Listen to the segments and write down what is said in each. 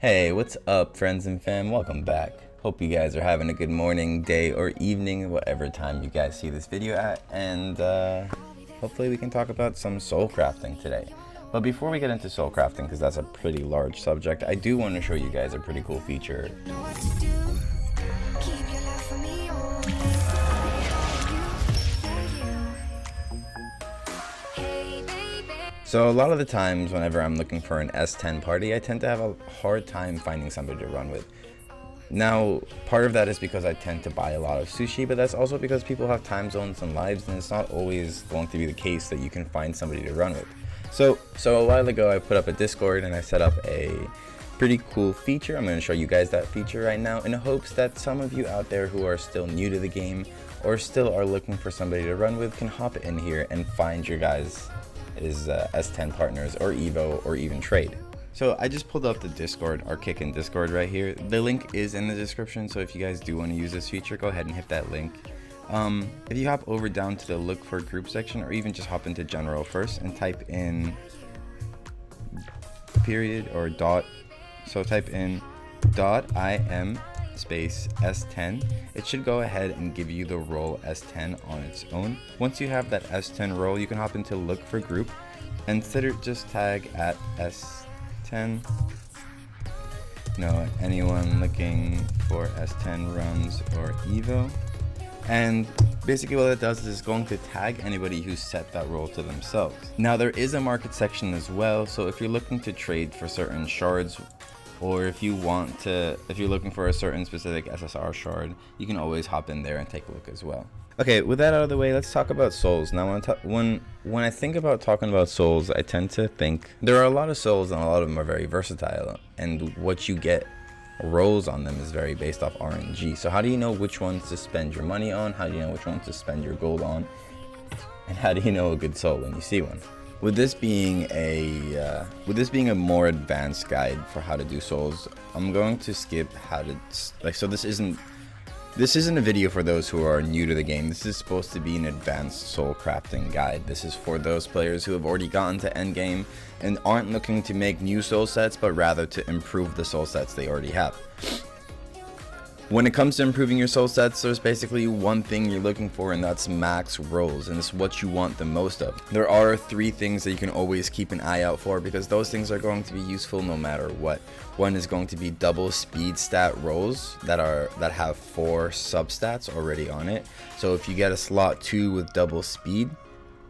Hey, what's up, friends and fam? Welcome back. Hope you guys are having a good morning, day, or evening, whatever time you guys see this video at, and hopefully we can talk about some soul crafting today. But before we get into soul crafting, because that's a pretty large subject, I do want to show you guys a pretty cool feature. So a lot of the times whenever I'm looking for an S10 party, I tend to have a hard time finding somebody to run with. Now, part of that is because I tend to buy a lot of sushi, but that's also because people have time zones and lives, and it's not always going to be the case that you can find somebody to run with. So a while ago I put up a Discord and I set up a pretty cool feature. I'm going to show you guys that feature right now in hopes that some of you out there who are still new to the game or still are looking for somebody to run with can hop in here and find your guys' S10 partners or Evo or even trade. So I just pulled up the Discord, our Kickin' Discord right here. The link is in the description, so if you guys do want to use this feature, go ahead and hit that link. If you hop over down to the look for group section, or even just hop into general first and type in period or dot, so type in .im space S10, it should go ahead and give you the role S10 on its own. Once you have that S10 role, you can hop into look for group and just tag at S10. Anyone looking for S10 runs or Evo. And basically what it does is it's going to tag anybody who set that role to themselves. Now there is a market section as well, so if you're looking to trade for certain shards, or if you're looking for a certain specific SSR shard, you can always hop in there and take a look as well. Okay, with that out of the way, let's talk about souls. Now, when I think about talking about souls, I tend to think there are a lot of souls and a lot of them are very versatile, and what you get rolls on them is very based off RNG. So how do you know which ones to spend your money on? How do you know which ones to spend your gold on? And how do you know a good soul when you see one? With this being a more advanced guide for how to do souls, I'm going to skip how to so this isn't a video for those who are new to the game. This is supposed to be an advanced soul crafting guide. This is for those players who have already gotten to endgame and aren't looking to make new soul sets, but rather to improve the soul sets they already have. When it comes to improving your soul sets, there's basically one thing you're looking for, and that's max rolls, and it's what you want the most of. There are 3 things that you can always keep an eye out for, because those things are going to be useful no matter what. One is going to be double speed stat rolls that have 4 substats already on it. So if you get a slot 2 with double speed,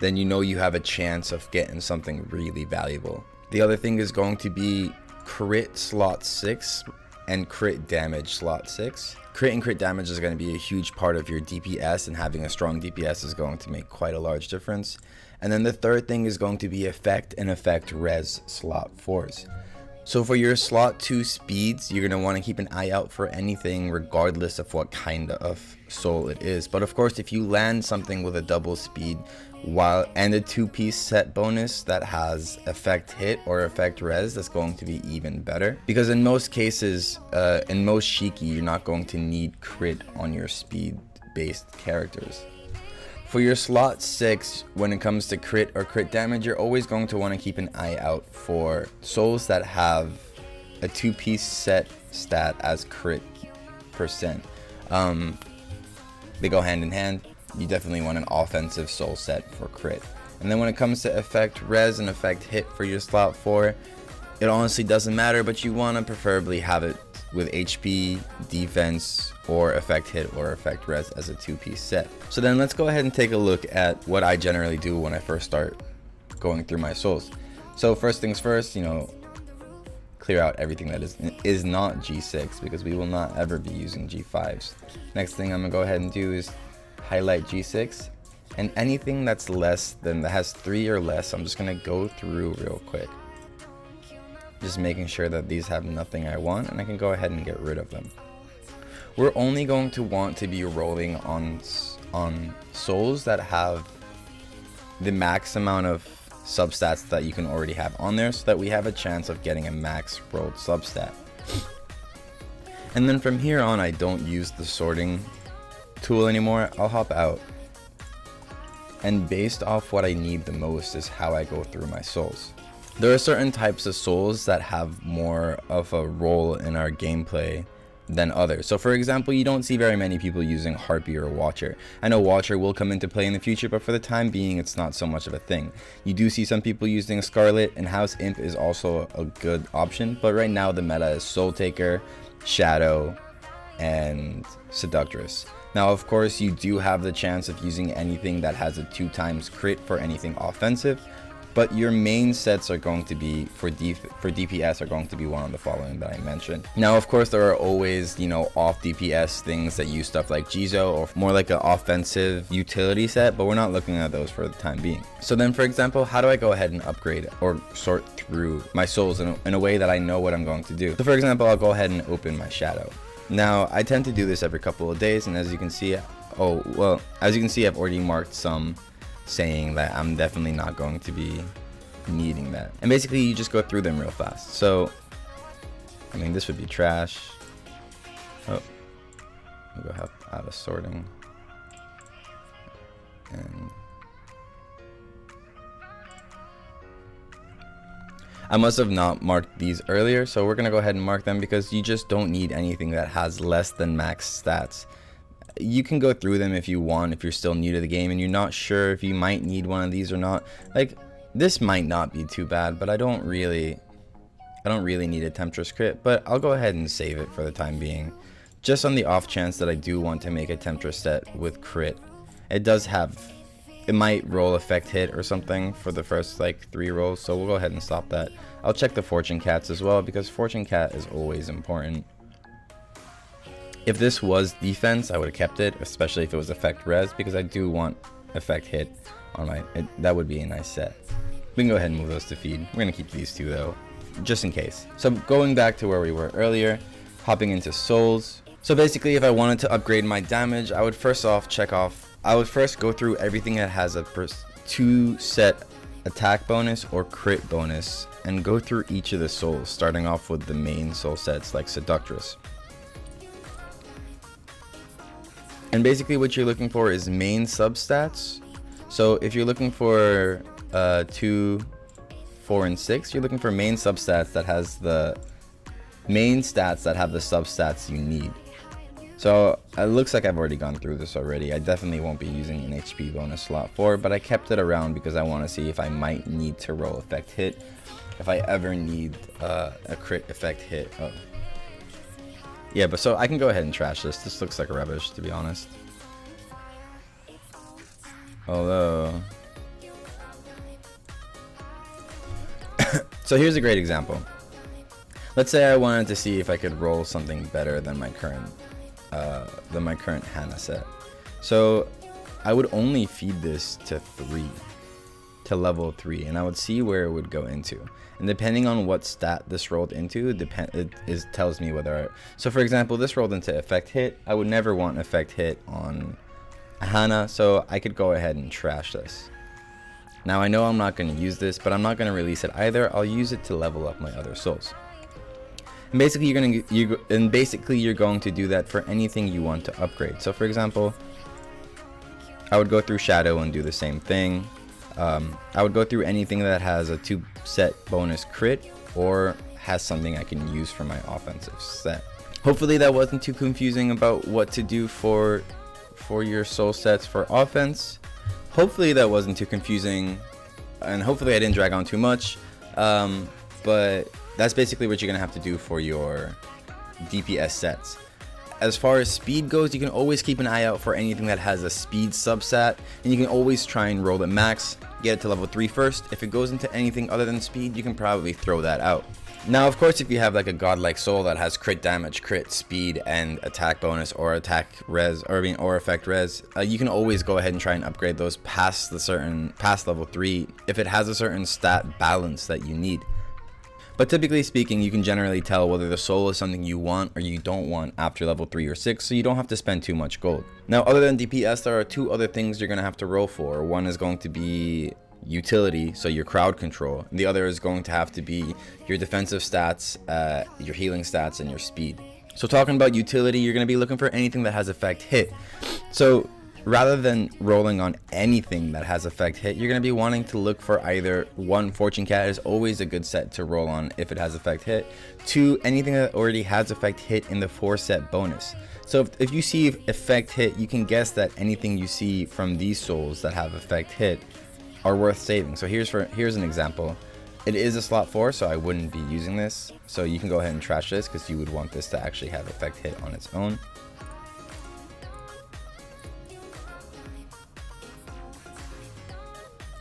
then you know you have a chance of getting something really valuable. The other thing is going to be crit slot 6 and crit damage slot 6. Crit and crit damage is going to be a huge part of your DPS, and having a strong DPS is going to make quite a large difference. And then the third thing is going to be effect and effect res slot 4s. So for your slot 2 speeds, you're going to want to keep an eye out for anything regardless of what kind of soul it is. But of course, if you land something with a double speed and a 2-piece set bonus that has effect hit or effect res, that's going to be even better, because in most cases, in most Shiki, you're not going to need crit on your speed based characters. For your slot 6, when it comes to crit or crit damage, you're always going to want to keep an eye out for souls that have a 2-piece set stat as crit percent. They go hand in hand. You definitely want an offensive soul set for crit. And then when it comes to effect res and effect hit for your slot 4, it honestly doesn't matter, but you want to preferably have it with HP, defense, or effect hit or effect res as a 2-piece set. So then let's go ahead and take a look at what I generally do when I first start going through my souls. So first things first, clear out everything that is not G6, because we will not ever be using G5s. Next thing I'm gonna go ahead and do is highlight G6, and anything that has 3 or less, I'm just gonna go through real quick, just making sure that these have nothing I want, and I can go ahead and get rid of them. We're only going to want to be rolling on souls that have the max amount of substats that you can already have on there, so that we have a chance of getting a max rolled substat. And then from here on, I don't use the sorting tool anymore. I'll hop out, and based off what I need the most is how I go through my souls. There are certain types of souls that have more of a role in our gameplay than others. So for example, you don't see very many people using Harpy or Watcher. I know Watcher will come into play in the future, but for the time being, it's not so much of a thing. You do see some people using Scarlet, and House Imp is also a good option, but right now the meta is Soul Taker, Shadow, and Seductress. Now of course you do have the chance of using anything that has a 2x crit for anything offensive, but your main sets are going to be for DPS are going to be one of the following that I mentioned. Now of course there are always, you know, off DPS things that use stuff like Jizo or more like an offensive utility set, but we're not looking at those for the time being. So then for example, how do I go ahead and upgrade or sort through my souls in a way that I know what I'm going to do? So for example, I'll go ahead and open my Shadow. Now I tend to do this every couple of days, and as you can see, I've already marked some saying that I'm definitely not going to be needing that. And basically you just go through them real fast. So I mean, this would be trash. Oh, we'll go out of sorting. And I must have not marked these earlier, so we're gonna go ahead and mark them because you just don't need anything that has less than max stats. You can go through them if you want, if you're still new to the game and you're not sure if you might need one of these or not. Like, this might not be too bad, but I don't really need a Temptress crit, but I'll go ahead and save it for the time being, just on the off chance that I do want to make a Temptress set with crit. It might roll effect hit or something for the first like 3 rolls, so we'll go ahead and stop that. I'll check the Fortune Cats as well, because Fortune Cat is always important. If this was defense, I would have kept it, especially if it was effect res, because I do want effect hit on that would be a nice set. We can go ahead and move those to feed. We're going to keep these 2 though, just in case. So going back to where we were earlier, hopping into souls. So basically, if I wanted to upgrade my damage, I would first go through everything that has a 2 set attack bonus or crit bonus, and go through each of the souls, starting off with the main soul sets like Seductress. And basically what you're looking for is main substats. So if you're looking for 2, 4, and 6, you're looking for main substats that has the main stats that have the substats you need. So it looks like I've already gone through this already. I definitely won't be using an HP bonus slot 4, but I kept it around because I want to see if I might need to roll effect hit, if I ever need a crit effect hit. Oh. Yeah, but so I can go ahead and trash this. This looks like rubbish, to be honest. Although... So here's a great example. Let's say I wanted to see if I could roll something better than my current Hannah set. So I would only feed this to level 3, and I would see where it would go into. And depending on what stat this rolled into, it tells me whether... So for example, this rolled into effect hit. I would never want effect hit on Hannah, so I could go ahead and trash this. Now I know I'm not going to use this, but I'm not going to release it either. I'll use it to level up my other souls. And basically you're going to do that for anything you want to upgrade. So for example, I would go through Shadow and do the same thing. I would go through anything that has a 2 set bonus crit or has something I can use for my offensive set. Hopefully that wasn't too confusing about what to do for your soul sets for offense. Hopefully that wasn't too confusing, and hopefully I didn't drag on too much, but that's basically what you're gonna have to do for your DPS sets. As far as speed goes, you can always keep an eye out for anything that has a speed substat, and you can always try and roll it max, get it to level 3 first. If it goes into anything other than speed, you can probably throw that out. Now of course, if you have like a godlike soul that has crit damage, crit, speed, and attack bonus, or attack res, or effect res, you can always go ahead and try and upgrade those past level 3 if it has a certain stat balance that you need. But typically speaking, you can generally tell whether the soul is something you want or you don't want after level 3 or 6, so you don't have to spend too much gold. Now other than DPS, there are 2 other things you're going to have to roll for. One is going to be utility, so your crowd control, and the other is going to have to be your defensive stats, your healing stats, and your speed. So talking about utility, you're going to be looking for anything that has effect hit. So rather than rolling on anything that has effect hit, you're going to be wanting to look for either one, Fortune Cat is always a good set to roll on if it has effect hit, two, anything that already has effect hit in the 4-set bonus. So if you see effect hit, you can guess that anything you see from these souls that have effect hit are worth saving. So here's an example. It is a slot 4, so I wouldn't be using this. So you can go ahead and trash this because you would want this to actually have effect hit on its own.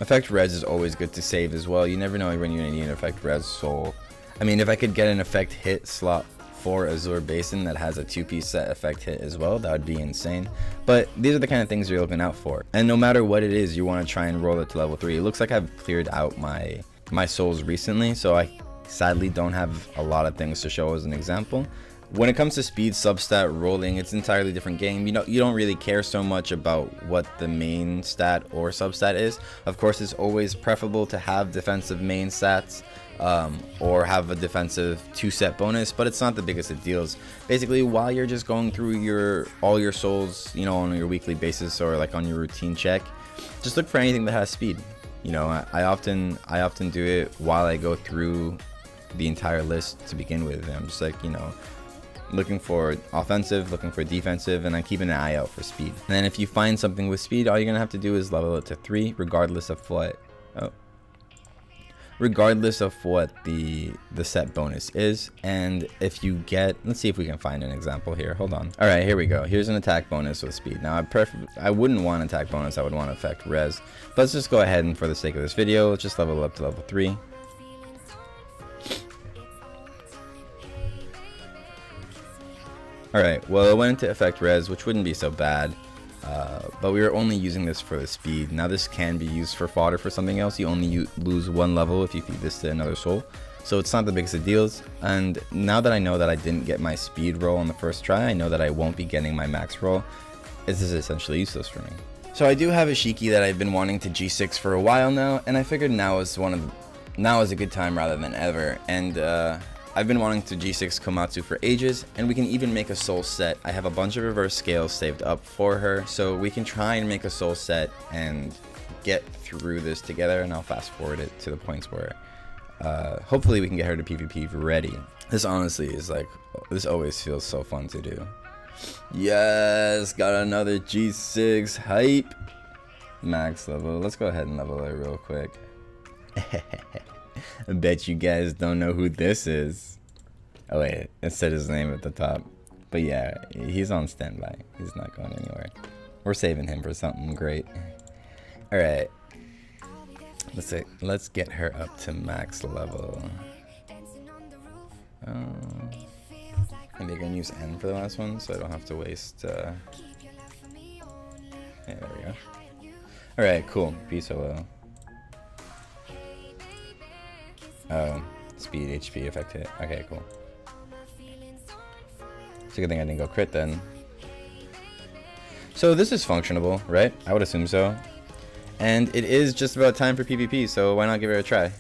Effect res is always good to save as well. You never know when you're gonna need an effect res soul. I mean, if I could get an effect hit slot 4 Azure Basin that has a 2-piece set effect hit as well, that would be insane. But these are the kind of things you're looking out for. And no matter what it is, you want to try and roll it to level 3. It looks like I've cleared out my souls recently, so I sadly don't have a lot of things to show as an example. When it comes to speed, substat, rolling, it's an entirely different game. You don't really care so much about what the main stat or substat is. Of course, it's always preferable to have defensive main stats or have a defensive 2-set bonus, but it's not the biggest of deals. Basically, while you're just going through all your souls, you know, on your weekly basis or like on your routine check, just look for anything that has speed. You know, I often do it while I go through the entire list to begin with. I'm just like, you know, looking for offensive, looking for defensive, and I'm keeping an eye out for speed. And then if you find something with speed, all you're gonna have to do is level it to 3, regardless of what the set bonus is. And if you get, let's see if we can find an example here. Hold on. All right, here we go. Here's an attack bonus with speed. Now I wouldn't want attack bonus. I would want effect res. But let's just go ahead and for the sake of this video, let's just level it up to level 3. Alright, well, it went into effect res, which wouldn't be so bad, but we were only using this for the speed. Now this can be used for fodder for something else. You only lose 1 level if you feed this to another soul, so it's not the biggest of deals. And now that I know that I didn't get my speed roll on the first try, I know that I won't be getting my max roll. This is essentially useless for me. So I do have a Shiki that I've been wanting to G6 for a while now, and I figured now is a good time rather than ever. And I've been wanting to G6 Komatsu for ages, and we can even make a soul set. I have a bunch of reverse scales saved up for her, so we can try and make a soul set and get through this together. And I'll fast forward it to the points where hopefully we can get her to PvP ready. This honestly is like, this always feels so fun to do. Yes, got another G6 hype. Max level. Let's go ahead and level it real quick. I bet you guys don't know who this is. Oh wait, it said his name at the top. But yeah, he's on standby. He's not going anywhere. We're saving him for something great. Alright. Let's get her up to max level. Maybe I can use N for the last one so I don't have to waste yeah, there we go. Alright, cool. Be solo. Oh, speed, HP, effect hit. Okay, cool. It's a good thing I didn't go crit then. So this is functionable, right? I would assume so. And it is just about time for PvP, so why not give it a try?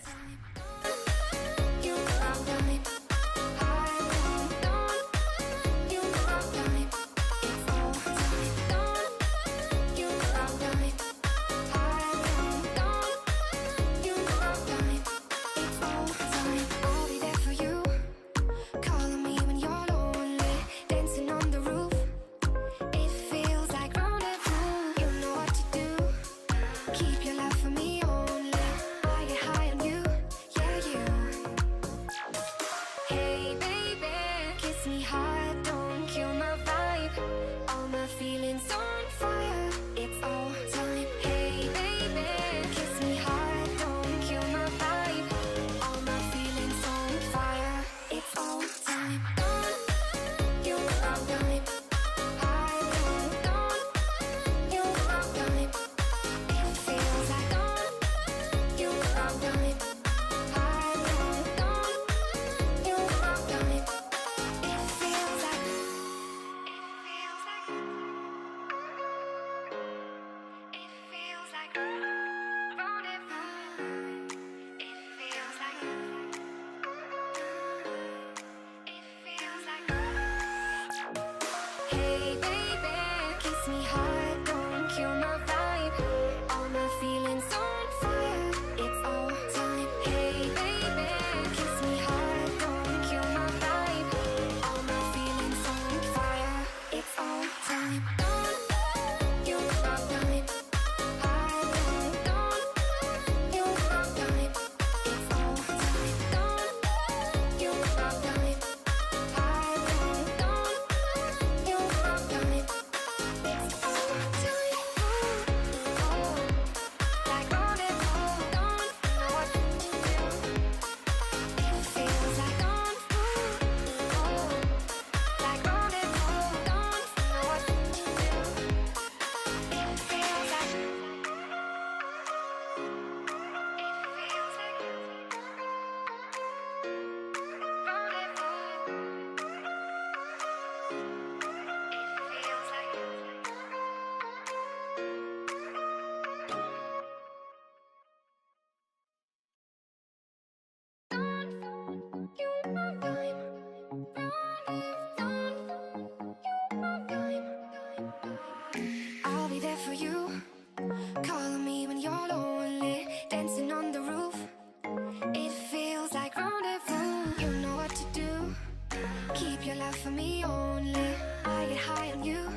keep your love for me only. I get high on you,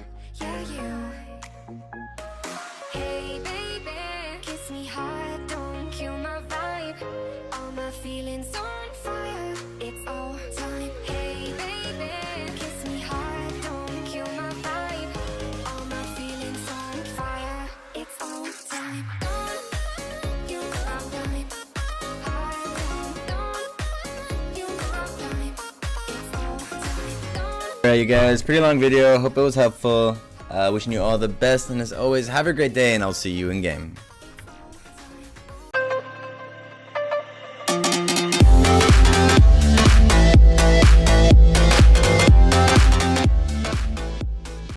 yeah, you. Hey baby, kiss me hard, don't kill my vibe. All my feelings on fire, it's all time. Hey baby, kiss me hard, don't kill my vibe. All my feelings on fire, it's all time. Don't you know I'm dying. Alright you guys, pretty long video, hope it was helpful. Wishing you all the best, and as always, have a great day, and I'll see you in game.